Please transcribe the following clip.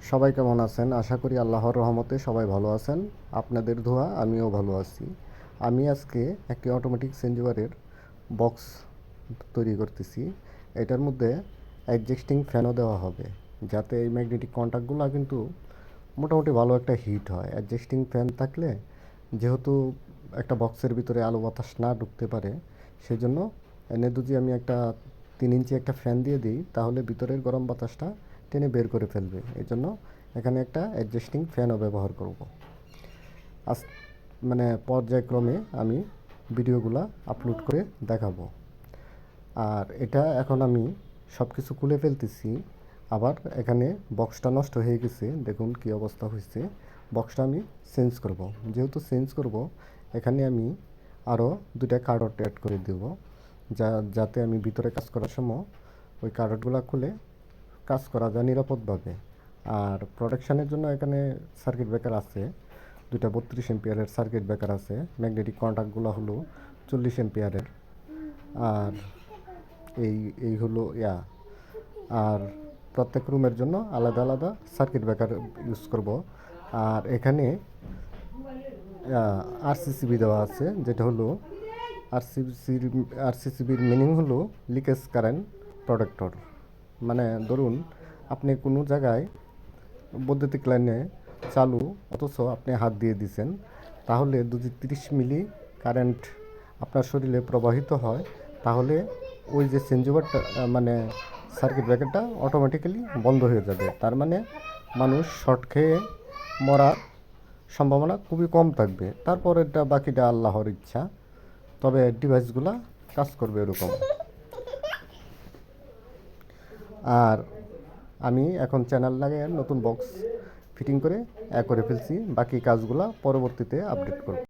সবাই কেমন আছেন? আশা করি আল্লাহর রহমতে সবাই ভালো আছেন। আপনাদের দোয়া আমিও ভালো আছি। আমি আজকে একটি অটোমেটিক চেঞ্জওভারের বক্স তৈরি করতেছি। এটার মধ্যে অ্যাডজাস্টিং ফ্যানও দেওয়া হবে, যাতে এই ম্যাগনেটিক কন্ট্যাক্টগুলো কিন্তু মোটামুটি ভালো একটা হিট হয়। অ্যাডজাস্টিং ফ্যান থাকলে যেহেতু একটা বক্সের ভিতরে আলো বাতাস না ঢুকতে পারে, সেজন্য এনে যদি আমি একটা 3 ইঞ্চি একটা ফ্যান দিয়ে দিই, তাহলে ভিতরের গরম বাতাসটা টেনে বের করে ফেলবে। এই জন্য এখানে একটা অ্যাডজাস্টিং ফ্যানও ব্যবহার করব। আজ মানে পর্যায়ক্রমে আমি ভিডিওগুলো আপলোড করে দেখাবো। আর এটা এখন আমি সব কিছু খুলে ফেলতেছি। আবার এখানে বক্সটা নষ্ট হয়ে গেছে, দেখুন কি অবস্থা হয়েছে। বক্সটা আমি চেঞ্জ করব। যেহেতু চেঞ্জ করব, এখানে আমি আরও 2টা কার্ডট অ্যাড করে দেব, যাতে আমি ভিতরে কাজ করার সময় ওই কার্ডটগুলো খুলে কাজ করা যায় নিরাপদভাবে। আর প্রোটেকশানের জন্য এখানে সার্কিট ব্রেকার আছে, 2টা 32 এম্পিয়ারের সার্কিট ব্রেকার আছে। ম্যাগনেটিক কন্ট্যাক্টগুলো হলো 40 এম্পিয়ারের। আর এই এই হলো আর প্রত্যেক রুমের জন্য আলাদা আলাদা সার্কিট ব্রেকার ইউজ করব। আর এখানে আরসিসিবি দেওয়া আছে, যেটা হলো আরসিসিবির মিনিং হলো লিকেজ কারেন্ট প্রোটেক্টর। মানে ধরুন আপনি কোনো জায়গায় বৈদ্যুতিক লাইনে চালু, অথচ আপনি হাত দিয়ে দিছেন, তাহলে যদি 30 মিলি কারেন্ট আপনার শরীরে প্রবাহিত হয়, তাহলে ওই যে চেঞ্জওভারটা মানে সার্কিট ব্রেকারটা অটোমেটিক্যালি বন্ধ হয়ে যাবে। তার মানে মানুষ শর্ট খেয়ে মরার সম্ভাবনা খুবই কম থাকবে। তারপর এটা বাকিটা আল্লাহর ইচ্ছা, তবে ডিভাইসগুলো কাজ করবে এরকম। আর আমি এখন চ্যানেল লাগিয়ে নতুন বক্স ফিটিং করে করে ফেলছি। বাকি কাজগুলো পরবর্তীতে আপডেট করব।